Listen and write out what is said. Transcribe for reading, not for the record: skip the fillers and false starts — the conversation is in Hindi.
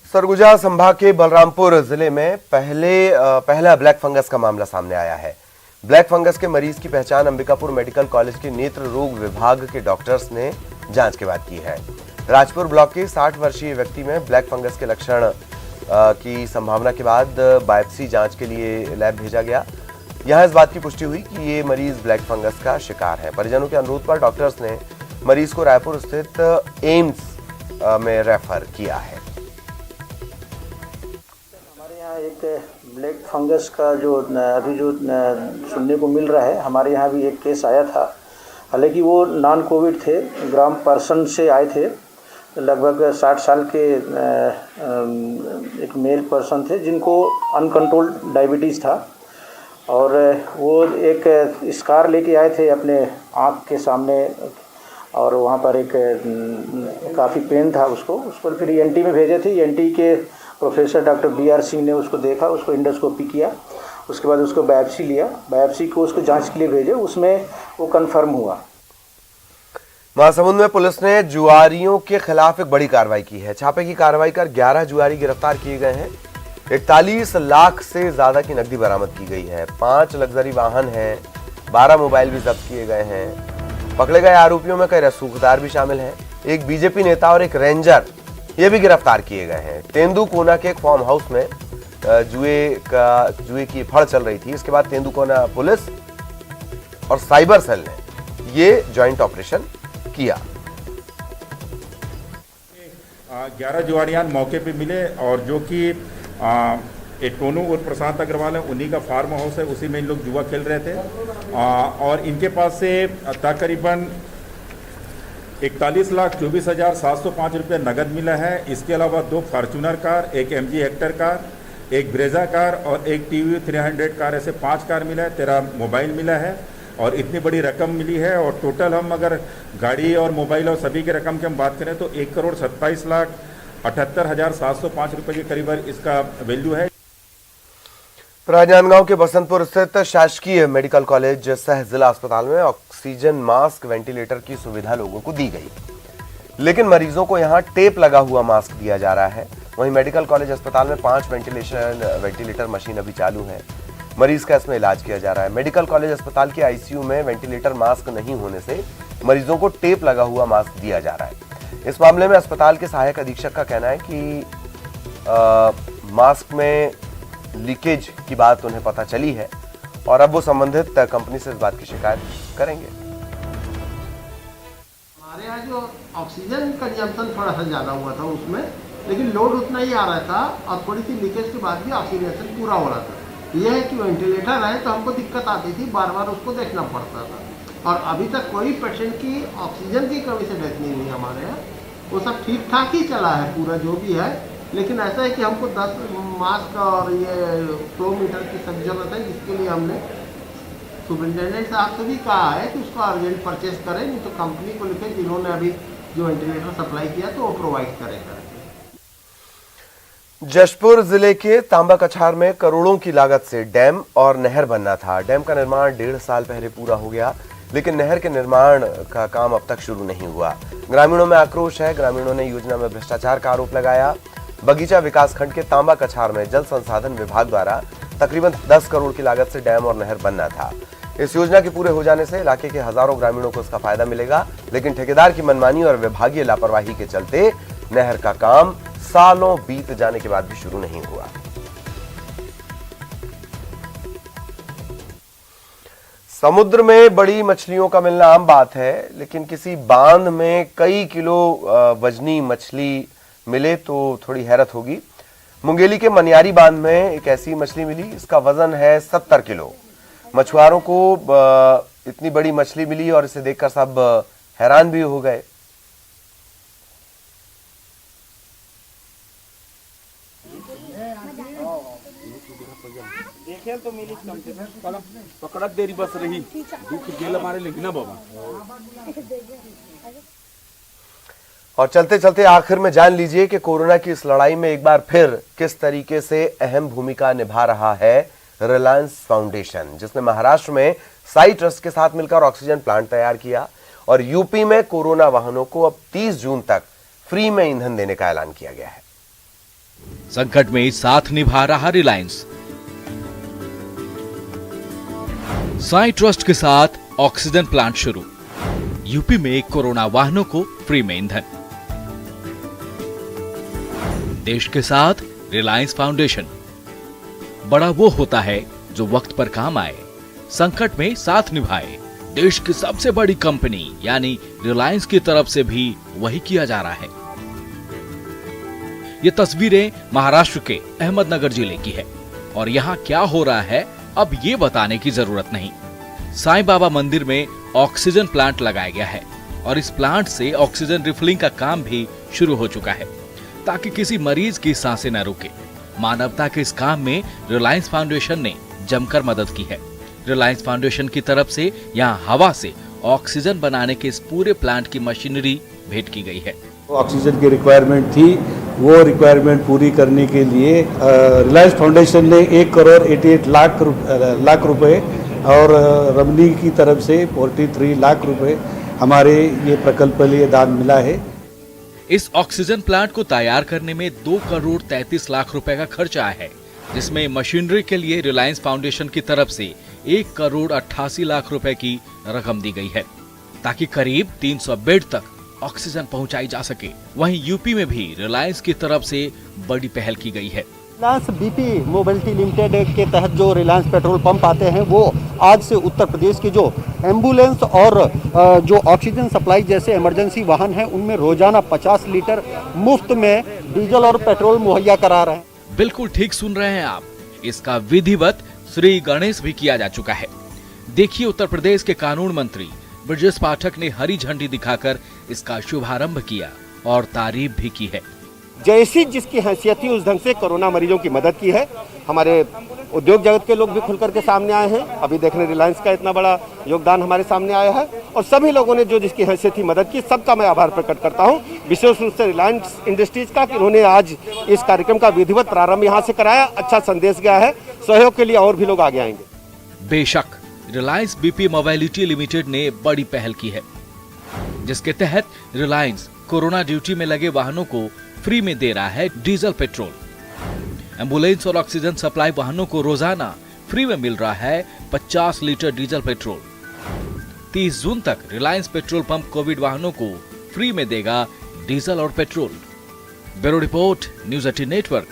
सरगुजा संभाग के बलरामपुर जिले में पहला ब्लैक फंगस का मामला सामने आया है। ब्लैक फंगस के मरीज की पहचान अंबिकापुर मेडिकल कॉलेज के नेत्र रोग विभाग के डॉक्टर्स ने जांच के बाद की है। राजपुर ब्लॉक के 60 वर्षीय व्यक्ति में ब्लैक फंगस के लक्षण की संभावना के बाद बायोप्सी जांच के लिए लैब भेजा गया। यहां इस बात की पुष्टि हुई कि ये मरीज ब्लैक फंगस का शिकार है। परिजनों के अनुरोध पर डॉक्टर्स ने मरीज को रायपुर स्थित एम्स में रेफर किया है। हमारे यहाँ एक ब्लैक फंगस का जो अभी जो सुनने को मिल रहा है, हमारे यहाँ भी एक केस आया था। हालांकि वो नॉन कोविड थे, ग्राम पर्सन से आए थे। लगभग 60 साल के एक मेल पर्सन थे जिनको अनकंट्रोल्ड डायबिटीज़ था और वो एक स्कार लेके आए थे अपने आँख के सामने और वहाँ पर एक काफ़ी पेन था उसको फिर ENT में भेजे थे। ENT के प्रोफेसर डॉक्टर BR सिंह ने उसको देखा, उसको इंडोस्कोपी किया, उसके बाद उसको बायोप्सी लिया, बायोप्सी को उसको जांच के लिए भेजे, उसमें वो कंफर्म हुआ। महासमुंद में पुलिस ने जुआरियों के खिलाफ एक बड़ी कार्रवाई की है। छापे की कार्रवाई कर 11 जुआरी गिरफ्तार किए गए हैं। 41 लाख से ज्यादा की नकदी बरामद की गई है। 5 लग्जरी वाहन हैं, 12 मोबाइल भी जब्त किए गए हैं। पकड़े गए आरोपियों में कई रसूखदार भी शामिल हैं। एक बीजेपी नेता और एक रेंजर ये भी गिरफ्तार किए गए हैं। तेंदुकोना के एक फार्म हाउस में जुए की फड़ चल रही थी। इसके बाद तेंदुकोना पुलिस और साइबर सेल ने ये जॉइंट ऑपरेशन किया। 11 जुआरियान मौके पे मिले और जो कि एक टोनू और प्रशांत अग्रवाल है, उन्हीं का फार्म हाउस है, उसी में इन लोग जुआ खेल रहे थे और इनके पास से तकरीबन 41,24,705 रुपये नगद मिला है। इसके अलावा 2 फॉर्चूनर कार, एक MG हेक्टर कार, एक ब्रेजा कार और एक TVS 300 कार, ऐसे 5 कार मिला है। 13 मोबाइल मिला है और इतनी बड़ी रकम मिली है। और टोटल हम अगर गाड़ी और मोबाइल और सभी की रकम की हम बात करें तो 1,27,78,705 रुपये के करीब इसका वैल्यू है। राजनांदगांव के बसंतपुर स्थित शासकीय मेडिकल कॉलेज सह जिला अस्पताल में ऑक्सीजन मास्क वेंटिलेटर की सुविधा लोगों को दी गई, लेकिन मरीजों को यहां टेप लगा हुआ मास्क दिया जा रहा है। वहीं मेडिकल कॉलेज अस्पताल में 5 वेंटिलेटर मशीन अभी चालू है। मरीज का इसमें इलाज किया जा रहा है। मेडिकल कॉलेज अस्पताल के ICU में वेंटिलेटर मास्क नहीं होने से मरीजों को टेप लगा हुआ मास्क दिया जा रहा है। इस मामले में अस्पताल के सहायक अधीक्षक का कहना है कि मास्क में लीकेज की बात उन्हें पता चली है और अब वो संबंधित कंपनी से इस बात की शिकायत करेंगे। हमारे यहाँ जो ऑक्सीजन कंजम्पशन थोड़ा सा ज़्यादा हुआ था उसमें, लेकिन लोड उतना ही आ रहा था और थोड़ी सी लीकेज के बाद भी ऑक्सीजन पूरा हो रहा था। यह है कि वेंटिलेटर है तो हमको दिक्कत आती थी, बार बार उसको देखना पड़ता था और अभी तक कोई पेशेंट की ऑक्सीजन की कमी से डेथ नहीं हुई हमारे यहाँ। वो सब ठीक ठाक ही चला है पूरा जो भी है, लेकिन ऐसा है कि हमको 10 मास्क और ये फ्लो मीटर की सब जरूरत है, जिसके लिए हमने सुपरिटेंडेंट साहब से भी कहा है कि उसको अर्जेंट परचेज करें, नहीं तो कंपनी को लिखे जिन्होंने अभी जो वेंटिलेटर सप्लाई किया तो वो प्रोवाइड करेगा। जशपुर जिले के तांबा कछार में करोड़ों की लागत से डैम और नहर बनना था। डैम का निर्माण 1.5 साल पहले पूरा हो गया, लेकिन नहर के निर्माण का काम अब तक शुरू नहीं हुआ। ग्रामीणों में आक्रोश है। ग्रामीणों ने योजना में भ्रष्टाचार का आरोप लगाया। बगीचा विकासखंड के तांबा कछार में जल संसाधन विभाग द्वारा तकरीबन 10 करोड़ की लागत से डैम और नहर बनना था। इस योजना के पूरे हो जाने से इलाके के हजारों ग्रामीणों को इसका फायदा मिलेगा, लेकिन ठेकेदार की मनमानी और विभागीय लापरवाही के चलते नहर का काम सालों बीत जाने के बाद भी शुरू नहीं हुआ। समुद्र में बड़ी मछलियों का मिलना आम बात है, लेकिन किसी बांध में कई किलो वजनी मछली मिले तो थोड़ी हैरत होगी। मुंगेली के मनियारी बांध में एक ऐसी मछली मिली, इसका वजन है 70 किलो। मछुआरों को इतनी बड़ी मछली मिली और इसे देखकर सब हैरान भी हो गए। तो मिली पकड़त देरी बस रही दुख गेल हमारे लेकिन ना बाबा। और चलते चलते आखिर में जान लीजिए कि कोरोना की इस लड़ाई में एक बार फिर किस तरीके से अहम भूमिका निभा रहा है रिलायंस फाउंडेशन, जिसने महाराष्ट्र में साई ट्रस्ट के साथ मिलकर ऑक्सीजन प्लांट तैयार किया और यूपी में कोरोना वाहनों को अब 30 जून तक फ्री में ईंधन देने का ऐलान किया गया है। संकट में साथ निभा रहा रिलायंस। साई ट्रस्ट के साथ ऑक्सीजन प्लांट शुरू। यूपी में कोरोना वाहनों को फ्री में ईंधन। देश के साथ रिलायंस फाउंडेशन। बड़ा वो होता है जो वक्त पर काम आए, संकट में साथ निभाए। देश की सबसे बड़ी कंपनी यानी रिलायंस की तरफ से भी वही किया जा रहा है। ये तस्वीरें महाराष्ट्र के अहमदनगर जिले की है और यहाँ क्या हो रहा है अब ये बताने की जरूरत नहीं। साईं बाबा मंदिर में ऑक्सीजन प्लांट लगाया गया है और इस प्लांट से ऑक्सीजन रिफिलिंग का काम भी शुरू हो चुका है ताकि किसी मरीज की सांसें न रुके। मानवता के इस काम में रिलायंस फाउंडेशन ने जमकर मदद की है। रिलायंस फाउंडेशन की तरफ से यहाँ हवा से ऑक्सीजन बनाने के इस पूरे प्लांट की मशीनरी भेंट की गई है। ऑक्सीजन की रिक्वायरमेंट थी, वो रिक्वायरमेंट पूरी करने के लिए रिलायंस फाउंडेशन ने 1,88 लाख रुपए और रमनी की तरफ से 43 लाख रुपए हमारे ये प्रकल्प के लिए दान मिला है। इस ऑक्सीजन प्लांट को तैयार करने में 2,33 लाख रुपए का खर्च आया है, जिसमें मशीनरी के लिए रिलायंस फाउंडेशन की तरफ से 1,88 लाख रुपए की रकम दी गई है ताकि करीब 300 बेड तक ऑक्सीजन पहुंचाई जा सके। वहीं यूपी में भी रिलायंस की तरफ से बड़ी पहल की गई है। रिलायंस बीपी मोबिलिटी लिमिटेड के तहत जो रिलायंस पेट्रोल पंप आते हैं वो आज से उत्तर प्रदेश की जो एम्बुलेंस और जो ऑक्सीजन सप्लाई जैसे इमरजेंसी वाहन हैं उनमें रोजाना 50 लीटर मुफ्त में डीजल और पेट्रोल मुहैया करा रहे हैं। बिल्कुल ठीक सुन रहे हैं आप, इसका विधिवत श्री गणेश भी किया जा चुका है। देखिए, उत्तर प्रदेश के कानून मंत्री ब्रजेश पाठक ने हरी झंडी दिखाकर इसका शुभारंभ किया और तारीफ भी की है। जैसी जिसकी हैसियत थी उस ढंग से कोरोना मरीजों की मदद की है। हमारे उद्योग जगत के लोग भी खुलकर के सामने आए हैं। अभी देखने रिलायंस का इतना बड़ा योगदान हमारे सामने आया है और सभी लोगों ने जो जिसकी हैसियत थी मदद की, सबका मैं आभार प्रकट करता हूं। विशेष रूप से रिलायंस इंडस्ट्रीज का कि उन्होंने आज इस कार्यक्रम का विधिवत प्रारंभ यहाँ से कराया। अच्छा संदेश गया है, सहयोग के लिए और भी लोग आगे आएंगे। बेशक रिलायंस बीपी मोबिलिटी लिमिटेड ने बड़ी पहल की है, जिसके तहत रिलायंस कोरोना ड्यूटी में लगे वाहनों को फ्री में दे रहा है डीजल पेट्रोल। एम्बुलेंस और ऑक्सीजन सप्लाई वाहनों को रोजाना फ्री में मिल रहा है 50 लीटर डीजल पेट्रोल। 30 जून तक रिलायंस पेट्रोल पंप कोविड वाहनों को फ्री में देगा डीजल और petrol. Bureau report, news 18 network.